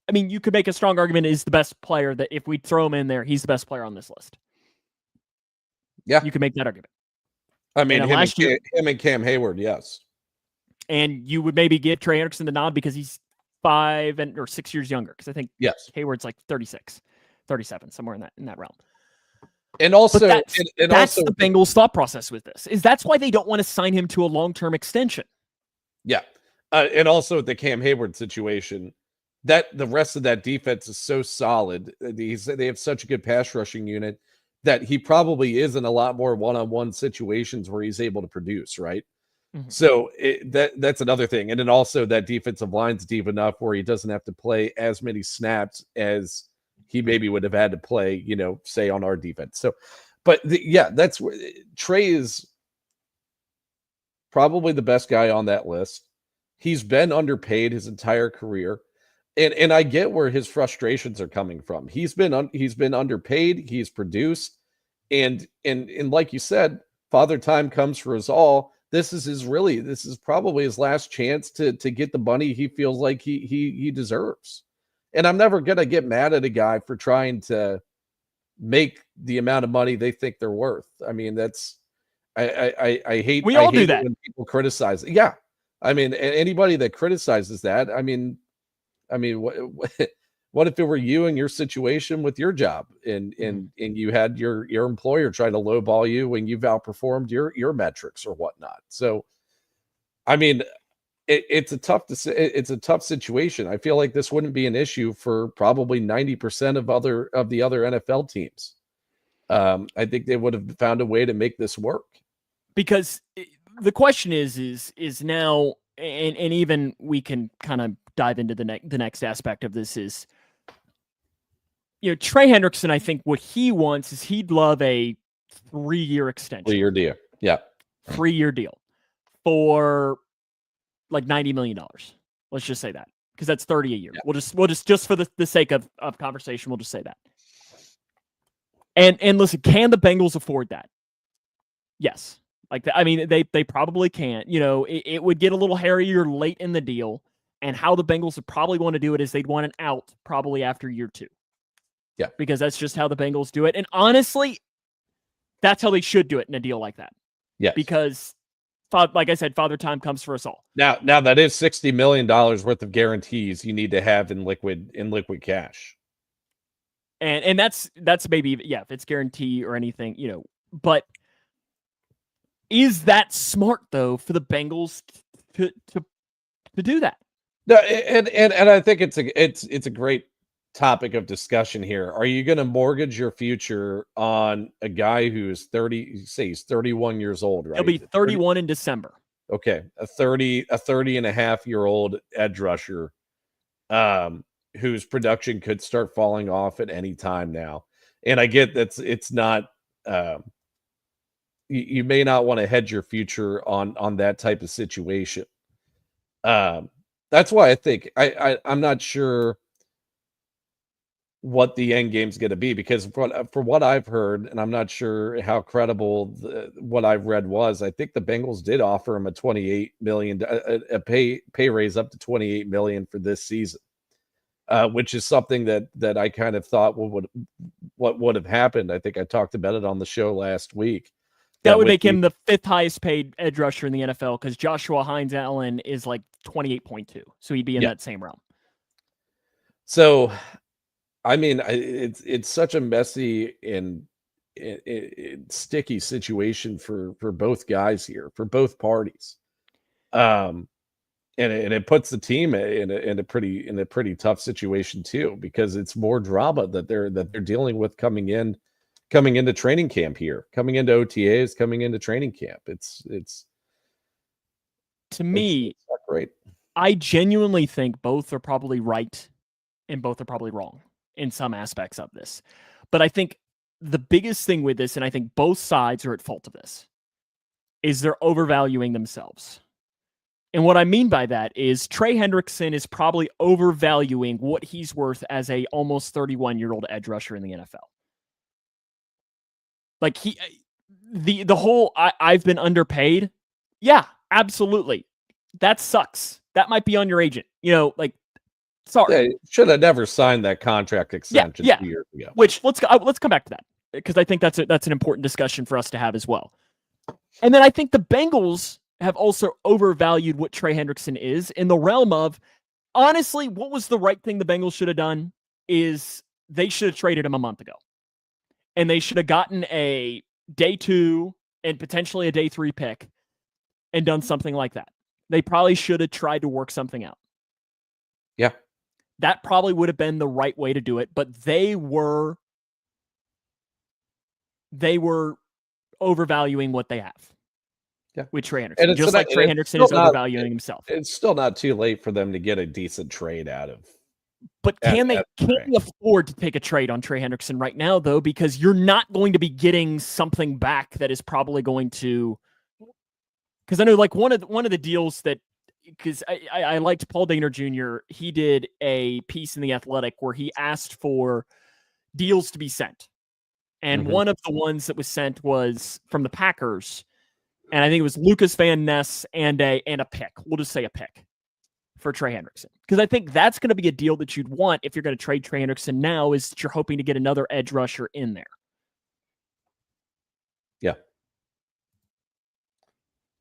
I mean, you could make a strong argument is the best player, that if we throw him in there, he's the best player on this list. Yeah. You could make that argument. I mean, him and Cam Hayward, yes. And you would maybe give Trey Hendrickson the nod because he's 5 or 6 years younger, because I think Hayward's like 36, 37, somewhere in that realm. And also, that's the Bengals' thought process with this. Is that's why they don't want to sign him to a long-term extension. Yeah, and also the Cam Hayward situation, that the rest of that defense is so solid. They have such a good pass rushing unit that he probably is in a lot more one-on-one situations where he's able to produce, right? Mm-hmm. So that's another thing. And then also that defensive line's deep enough where he doesn't have to play as many snaps as he maybe would have had to play, say on our defense. So, but that's where Trey is probably the best guy on that list. He's been underpaid his entire career. And I get where his frustrations are coming from. He's been underpaid. He's produced, and like you said, Father Time comes for us all. This is probably his last chance to get the money he feels like he deserves. And I'm never gonna get mad at a guy for trying to make the amount of money they think they're worth. I mean, I hate do that when people criticize it. Yeah, I mean, anybody that criticizes that, I mean, what if it were you in your situation with your job and you had your employer try to lowball you when you've outperformed your metrics or whatnot? So, I mean, it's a tough situation. I feel like this wouldn't be an issue for probably 90% of the other NFL teams. I think they would have found a way to make this work. Because the question is now, and even we can kind of dive into the next aspect of this is, Trey Hendrickson, I think what he wants is he'd love a 3-year extension. 3-year deal. Yeah. 3-year deal for like $90 million. Let's just say that, because that's 30 a year. Yeah. We'll just for the sake of conversation, we'll just say that. And listen, can the Bengals afford that? Yes. They probably can. It would get a little hairier late in the deal. And how the Bengals would probably want to do it is they'd want an out probably after year 2. Yeah. Because that's just how the Bengals do it. And honestly, that's how they should do it in a deal like that. Yeah. Because, like I said, Father Time comes for us all. Now that is $60 million worth of guarantees you need to have in liquid cash. And that's maybe, if it's guarantee or anything, but is that smart though for the Bengals to do that? No, and I think it's a great topic of discussion here. Are you going to mortgage your future on a guy who's 30? You say he's 31 years old, right? He'll be 31 in December. Okay, a 30 and a half year old edge rusher, whose production could start falling off at any time now. And I get it's not. You may not want to hedge your future on that type of situation. That's why I think I'm not sure what the end game's going to be, because for what I've heard, and I'm not sure how credible what I've read was, I think the Bengals did offer him a $28 million a pay raise up to $28 million for this season, which is something that I kind of thought what would have happened. I think I talked about it on the show last week. That would make him the 5th highest paid edge rusher in the NFL, because Joshua Hines-Allen is like 28.2. So he'd be in that same realm. So, I mean, it's such a messy and sticky situation for both guys here, for both parties. And it puts the team in a pretty tough situation too, because it's more drama that they're dealing with coming in coming into training camp here, coming into OTAs, coming into training camp. It's to me, it's not great. I genuinely think both are probably right and both are probably wrong in some aspects of this. But I think the biggest thing with this, and I think both sides are at fault of this, is they're overvaluing themselves. And what I mean by that is Trey Hendrickson is probably overvaluing what he's worth as a almost 31-year-old edge rusher in the NFL. Like the whole I've been underpaid. Yeah, absolutely. That sucks. That might be on your agent. Like, sorry. Yeah, should have never signed that contract extension 2 years ago. Which let's come back to that, because I think that's an important discussion for us to have as well. And then I think the Bengals have also overvalued what Trey Hendrickson is, in the realm of, honestly, what was the right thing the Bengals should have done is they should have traded him a month ago. And they should have gotten a day 2 and potentially a day 3 pick and done something like that. They probably should have tried to work something out. Yeah. That probably would have been the right way to do it, but they were overvaluing what they have. Yeah. With Trey Hendrickson. Just like Trey Hendrickson is overvaluing himself. It's still not too late for them to get a decent trade out of. But can they afford to take a trade on Trey Hendrickson right now, though? Because you're not going to be getting something back that is probably going to. Because I know, like, one of the deals that, because I liked Paul Dehner Jr. He did a piece in The Athletic where he asked for deals to be sent, and one of the ones that was sent was from the Packers, and I think it was Lucas Van Ness and a pick. We'll just say a pick for Trey Hendrickson, because I think that's going to be a deal that you'd want if you're going to trade Trey Hendrickson now, is that you're hoping to get another edge rusher in there. Yeah.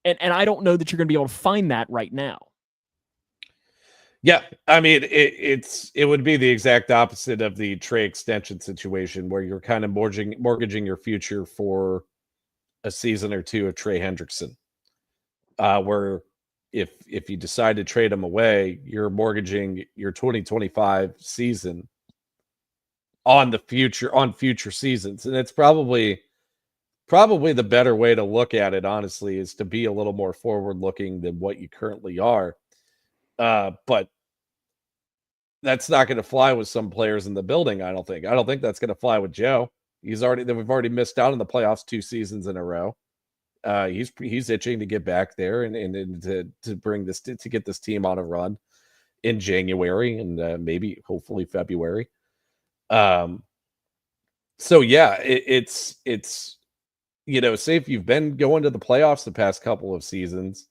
And I don't know that you're going to be able to find that right now. Yeah, I mean, it would be the exact opposite of the Trey extension situation, where you're kind of mortgaging your future for a season or two of Trey Hendrickson. Where if you decide to trade him away, you're mortgaging your 2025 season on future seasons, and it's probably the better way to look at it, honestly, is to be a little more forward-looking than what you currently are. But that's not going to fly with some players in the building, I don't think. I don't think that's going to fly with Joe. We've already missed out on the playoffs 2 seasons in a row. He's itching to get back there and to bring this to get this team on a run in January and maybe hopefully February. So yeah, it's say if you've been going to the playoffs the past couple of seasons,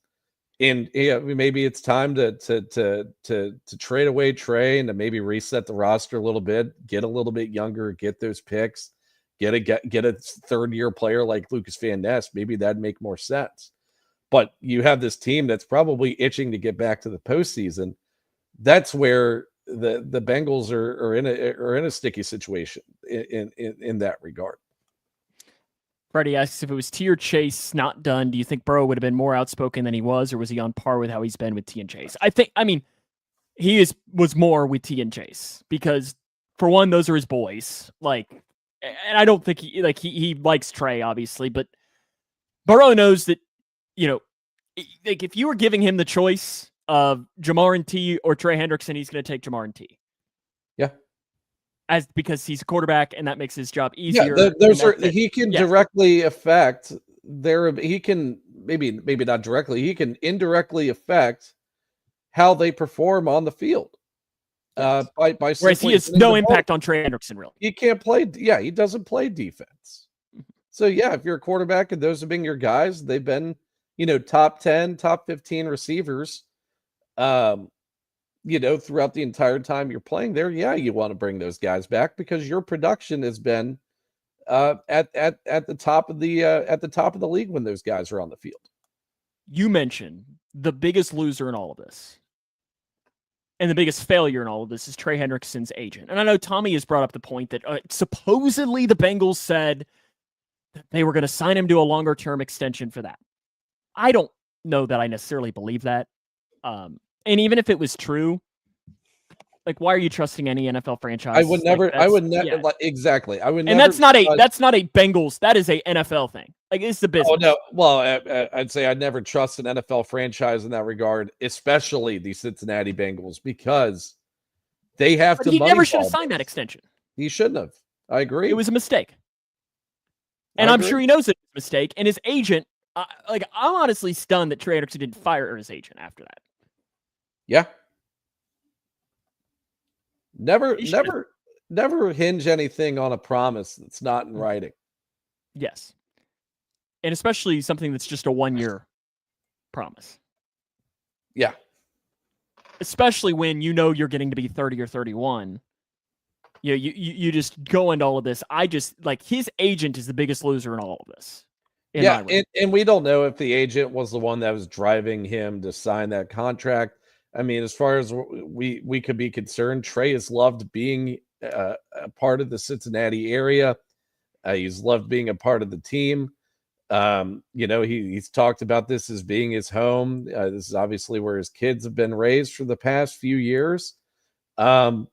and maybe it's time to trade away Trey and to maybe reset the roster a little bit, get a little bit younger, get those picks, get a third-year player like Lucas Van Ness. Maybe that'd make more sense. But you have this team that's probably itching to get back to the postseason. That's where the Bengals are in a sticky situation in that regard. Freddie asks, if it was T or Chase not done, do you think Burrow would have been more outspoken than he was, or was he on par with how he's been with T and Chase? He was more with T and Chase, because for one, those are his boys. Like, and I don't think he likes Trey, obviously, but Burrow knows that, like, if you were giving him the choice of Jamar and T or Trey Hendrickson, he's going to take Jamar and T. Yeah. Because he's a quarterback, and that makes his job easier. Yeah, he can directly affect he can maybe not directly, he can indirectly affect how they perform on the field. By whereas he has no impact on Trey Hendrickson, really. He can't play. Yeah, he doesn't play defense. So yeah, if you're a quarterback and those have been your guys, they've been, top 10, top 15 receivers. Throughout the entire time you're playing there, yeah, you want to bring those guys back because your production has been at the top of the league when those guys are on the field. You mentioned the biggest loser in all of this, and the biggest failure in all of this, is Trey Hendrickson's agent. And I know Tommy has brought up the point that supposedly the Bengals said that they were going to sign him to a longer term extension for that. I don't know that I necessarily believe that. And even if it was true, Like, why are you trusting any NFL franchise? I would never. Like, I would never. Exactly. I would. And never that's not a Bengals. That is a NFL thing. Like, it's the business. Oh no. Well, I'd say I'd never trust an NFL franchise in that regard, especially the Cincinnati Bengals, because they have to. He never should have signed that extension. He shouldn't have. I agree. It was a mistake, and I'm sure he knows it's a mistake. And his agent, I'm honestly stunned that Trey Hendrickson didn't fire his agent after that. Yeah. Never hinge anything on a promise that's not in writing. Yes. And especially something that's just a 1-year promise. Yeah. Especially when you know you're getting to be 30 or 31. You just go into all of this. His agent is the biggest loser in all of this. Yeah, and we don't know if the agent was the one that was driving him to sign that contract. I mean, as far as we could be concerned, Trey has loved being a part of the Cincinnati area. He's loved being a part of the team. He's talked about this as being his home. This is obviously where his kids have been raised for the past few years. So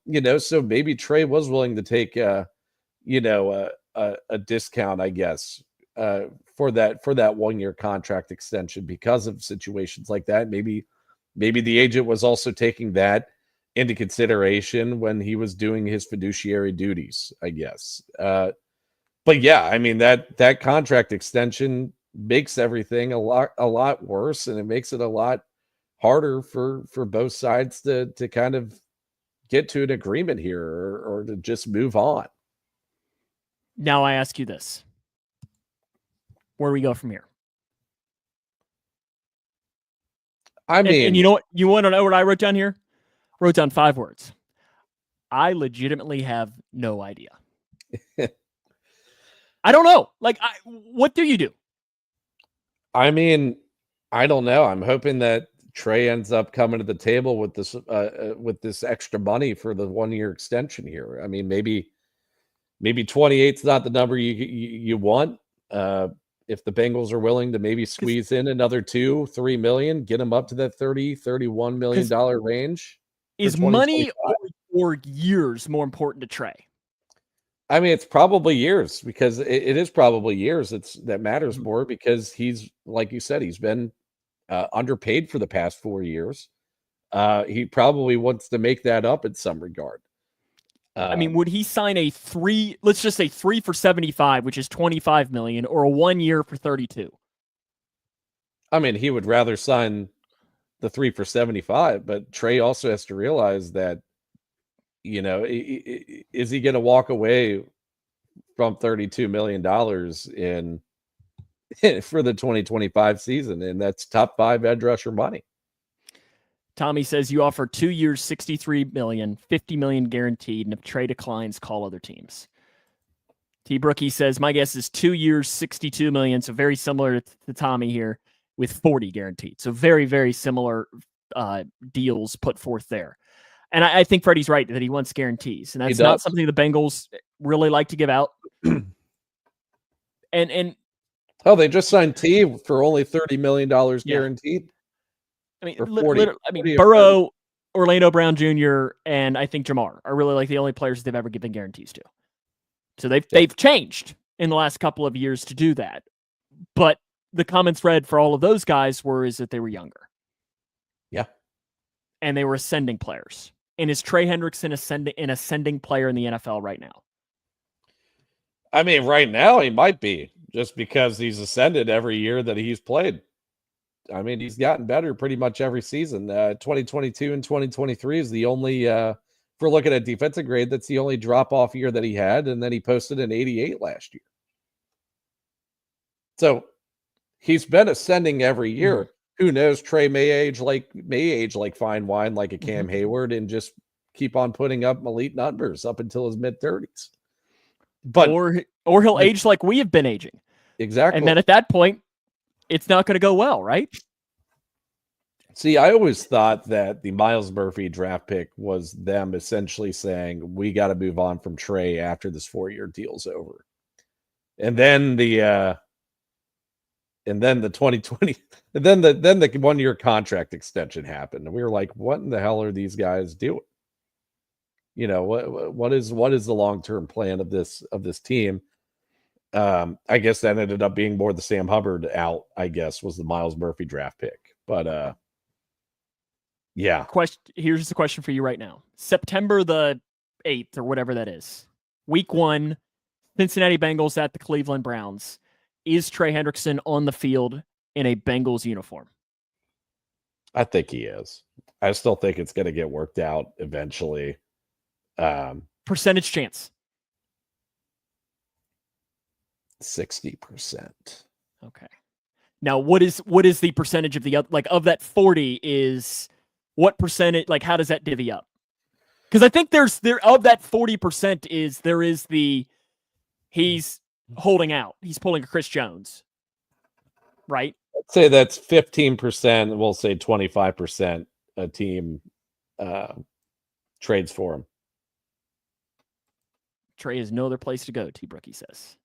maybe Trey was willing to take a discount, I guess, for that 1-year contract extension because of situations like that. Maybe the agent was also taking that into consideration when he was doing his fiduciary duties, I guess. But yeah, I mean, that contract extension makes everything a lot worse, and it makes it a lot harder for both sides to kind of get to an agreement here or to just move on. Now I ask you this. Where do we go from here? I mean, and you know what? You want to know what I wrote down here? I wrote down 5 words. I legitimately have no idea. I don't know. Like, what do you do? I mean, I don't know. I'm hoping that Trey ends up coming to the table with this extra money for the 1-year extension here. I mean, maybe 28 is not the number you want. If the Bengals are willing to maybe squeeze in another $2-3 million, get them up to that $30-31 million range. Is money or years more important to Trey? I mean, it's probably years, because it is probably years that matters more, because he's, like you said, he's been underpaid for the past 4 years. He probably wants to make that up in some regard. I mean, would he sign let's just say 3 for 75, which is $25 million, or a 1 year for 32? I mean, he would rather sign the 3 for 75, but Trey also has to realize that, is he going to walk away from $32 million for the 2025 season? And that's top 5 edge rusher money. Tommy says you offer 2 years, $63 million, $50 million guaranteed, and if Trey declines, call other teams. T. Brookie says, my guess is 2 years, $62 million, so very similar to Tommy here, with 40 guaranteed. So very, very similar deals put forth there. And I think Freddie's right that he wants guarantees, and that's not something the Bengals really like to give out. and they just signed T for only $30 million guaranteed. I mean, Burrow, Orlando Brown Jr., and I think Jamar are really like the only players they've ever given guarantees to. So they've changed in the last couple of years to do that. But the common thread for all of those guys is that they were younger. Yeah. And they were ascending players. And is Trey Hendrickson an ascending player in the NFL right now? I mean, right now he might be, just because he's ascended every year that he's played. I mean, he's gotten better pretty much every season. 2022 and 2023 is the only, if we're looking at defensive grade, that's the only drop-off year that he had, and then he posted an 88 last year. So he's been ascending every year. Mm-hmm. Who knows? Trey may age like fine wine, like a Cam Hayward, and just keep on putting up elite numbers up until his mid-30s. But or he'll age like we have been aging. Exactly. And then at that point, it's not going to go well, right? See, I always thought that the Myles Murphy draft pick was them essentially saying, we got to move on from Trey after this 4-year deal's over. And then the 2020, and then the 1-year contract extension happened. And we were like, what in the hell are these guys doing? You know, what is the long-term plan of this team? I guess that ended up being more the Sam Hubbard out, I guess, was the Miles Murphy draft pick. But yeah. Here's the question for you right now. September the 8th or whatever that is. Week 1, Cincinnati Bengals at the Cleveland Browns. Is Trey Hendrickson on the field in a Bengals uniform? I think he is. I still think it's going to get worked out eventually. Percentage chance. 60%. Okay. Now, what is the percentage of the other, like, of that 40 is what percentage, like, how does that divvy up? Because I think there of that 40% he's holding out. He's pulling a Chris Jones, right? I'd say that's 15%. We'll say 25% a team trades for him. Trey has no other place to go, T-Brookie says.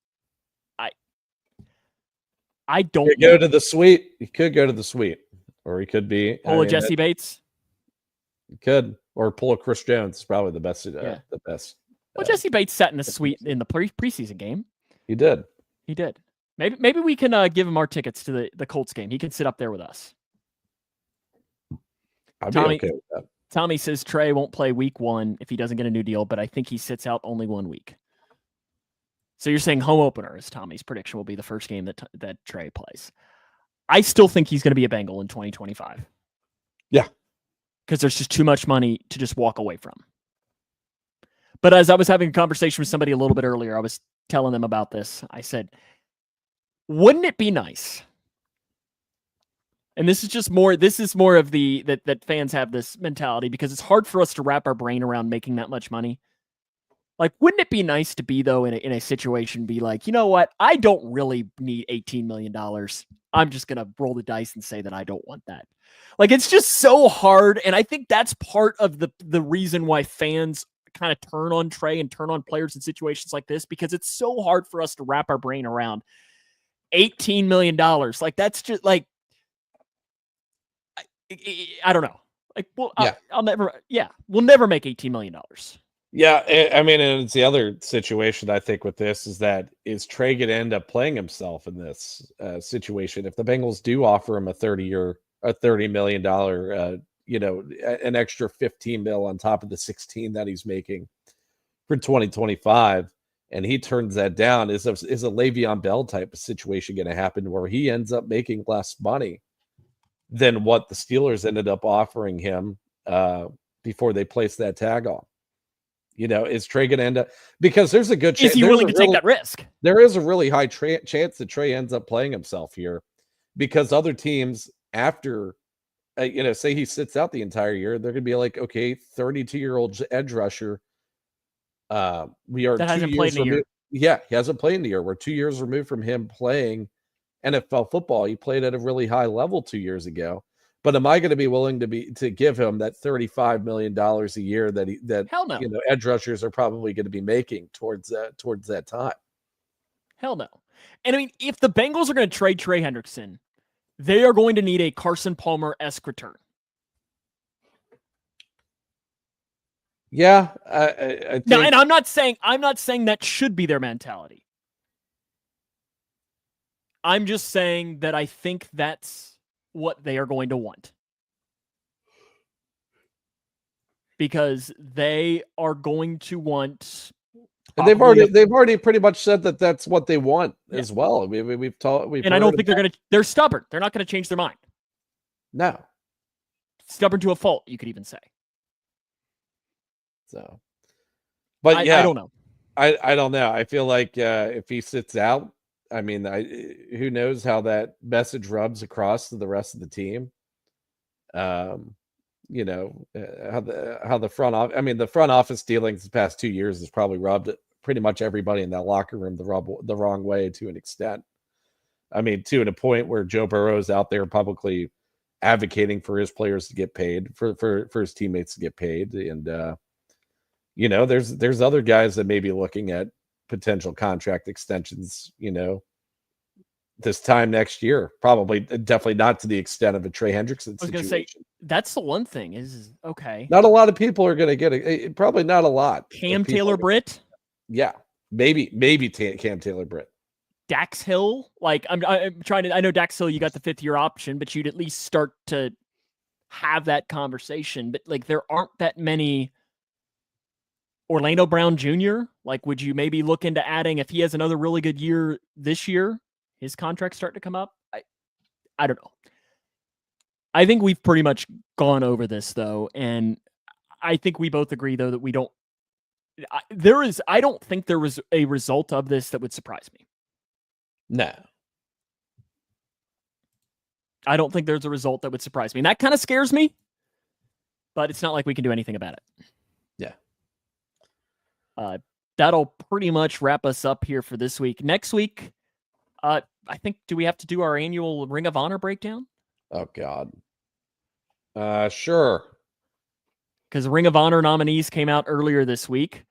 I don't go to the suite. He could go to the suite. Or he could be pull a Jesse Bates. He could. Or pull a Chris Jones. It's probably the best. The best. Well, Jesse Bates sat in the suite in the preseason game. He did. Maybe we can give him our tickets to the Colts game. He can sit up there with us. I'd be okay with that. Tommy says Trey won't play week 1 if he doesn't get a new deal, but I think he sits out only 1 week. So you're saying home opener is Tommy's prediction will be the first game that Trey plays. I still think he's going to be a Bengal in 2025. Yeah. Because there's just too much money to just walk away from. But as I was having a conversation with somebody a little bit earlier, I was telling them about this. I said, wouldn't it be nice? And this is more of that fans have this mentality because it's hard for us to wrap our brain around making that much money. Like, wouldn't it be nice to be, though, in a situation, be like, you know what? I don't really need $18 million. I'm just going to roll the dice and say that I don't want that. Like, it's just so hard. And I think that's part of the reason why fans kind of turn on Trey and turn on players in situations like this, because it's so hard for us to wrap our brain around $18 million. Like, that's just like, I don't know. Like, well, yeah. We'll never make $18 million. Yeah, I mean, and it's the other situation I think with this is Trey going to end up playing himself in this situation if the Bengals do offer him a $30 million, an extra 15 mil on top of the 16 that he's making for 2025, and he turns that down. Is a Le'Veon Bell type of situation going to happen where he ends up making less money than what the Steelers ended up offering him before they placed that tag on? You know, is Trey going to end up, because there's a good chance. Is he willing to take that risk? There is a really high chance that Trey ends up playing himself here, because other teams after, say he sits out the entire year, they're going to be like, okay, 32-year-old edge rusher. We are that 2 years removed. Yeah, he hasn't played in the year. We're 2 years removed from him playing NFL football. He played at a really high level 2 years ago. But am I going to be willing to give him that $35 million a year that Hell no. Edge rushers are probably going to be making towards that time? Hell no. And I mean, if the Bengals are going to trade Trey Hendrickson, they are going to need a Carson Palmer-esque return. Yeah, I think... No, and I'm not saying that should be their mentality. I'm just saying that I think that's what they are going to want, because they are going to want, and they've already pretty much said that that's what they want as well. I mean, we've and I don't think they're stubborn. They're not going to change their mind. No, stubborn to a fault, you could even say. So, but I don't know. I don't know. I feel like if he sits out, I mean, who knows how that message rubs across to the rest of the team. How the front office. I mean, the front office dealings the past 2 years has probably rubbed pretty much everybody in that locker room the wrong way to an extent. I mean, to a point where Joe Burrow is out there publicly advocating for his players to get paid, for his teammates to get paid, and there's other guys that may be looking at potential contract extensions, this time next year. Probably, definitely not to the extent of a Trey Hendrickson situation. I was going to say, That's the one thing is okay. Not a lot of people are going to get it. Probably not a lot. Cam Taylor-Britt. Yeah, maybe Cam Taylor-Britt. Dax Hill. Like I'm trying to. I know Dax Hill. You got the 5th-year option, but you'd at least start to have that conversation. But like there aren't that many. Orlando Brown Jr. Like, would you maybe look into adding if he has another really good year this year? His contract starting to come up. I don't know. I think we've pretty much gone over this though, and I think we both agree though that we don't. I don't think there was a result of this that would surprise me. No. I don't think there's a result that would surprise me. And that kind of scares me, but it's not like we can do anything about it. Yeah. That'll pretty much wrap us up here for this week. Next week, I think, do we have to do our annual Ring of Honor breakdown? Oh, God. Sure. Because Ring of Honor nominees came out earlier this week.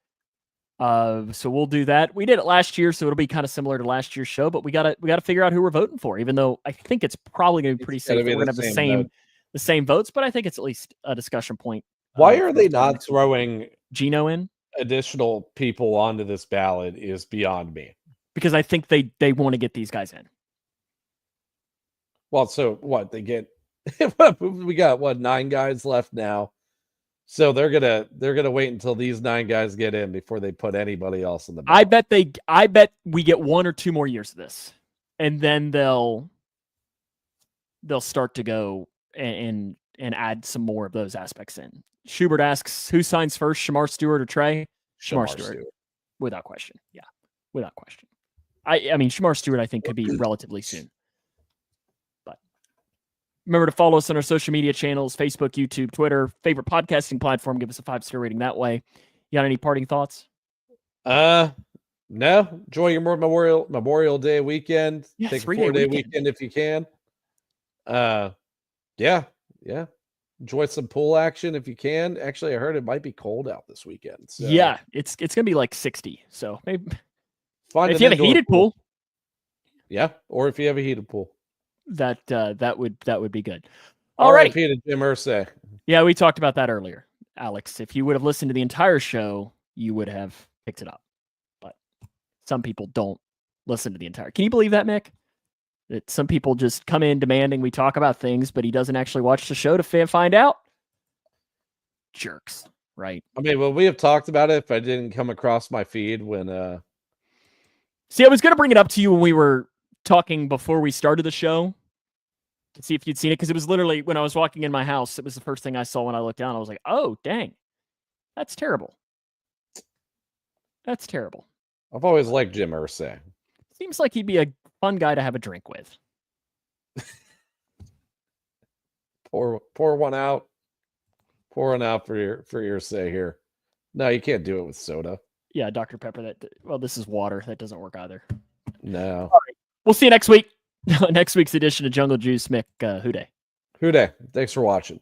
So we'll do that. We did it last year, so it'll be kind of similar to last year's show, but we gotta figure out who we're voting for, even though I think it's probably gonna be pretty safe. We're gonna have the same votes, but I think it's at least a discussion point. Why are they not throwing Gino in? Additional people onto this ballot is beyond me. Because I think they want to get these guys in. Well, so what they get? We got 9 guys left now, so they're gonna wait until these 9 guys get in before they put anybody else in the ballot. I bet we get 1 or 2 more years of this, and then they'll start to go and add some more of those aspects in. Schubert asks, who signs first, Shamar Stewart or Trey? Shamar Stewart. Without question. Yeah, without question. I mean, Shamar Stewart, I think, could be relatively soon. But remember to follow us on our social media channels, Facebook, YouTube, Twitter, favorite podcasting platform. Give us a 5-star rating that way. You got any parting thoughts? No. Enjoy your Memorial Day weekend. Yeah, take a 4-day weekend if you can. Yeah. Enjoy some pool action if you can. Actually, I heard it might be cold out this weekend. So. Yeah, it's gonna be like 60. So maybe if you have a heated pool. Yeah, or if you have a heated pool. That would be good. All right, Peter, Jim Irsay. Yeah, we talked about that earlier, Alex. If you would have listened to the entire show, you would have picked it up. But some people don't listen to the entire. Can you believe that, Mick? That some people just come in demanding we talk about things, but he doesn't actually watch the show to find out. Jerks, right? I mean, well, we have talked about it. If I didn't come across my feed when, See, I was going to bring it up to you when we were talking before we started the show to see if you'd seen it, because it was literally when I was walking in my house. It was the first thing I saw when I looked down. I was like, "Oh, dang, that's terrible. That's terrible." I've always liked Jim Irsay. Seems like he'd be a fun guy to have a drink with. Pour one out. Pour one out for your say here. No, you can't do it with soda. Yeah, Dr. Pepper. This is water. That doesn't work either. No. All right. We'll see you next week. Next week's edition of Jungle Juice. Mick, Houday. Houday. Thanks for watching.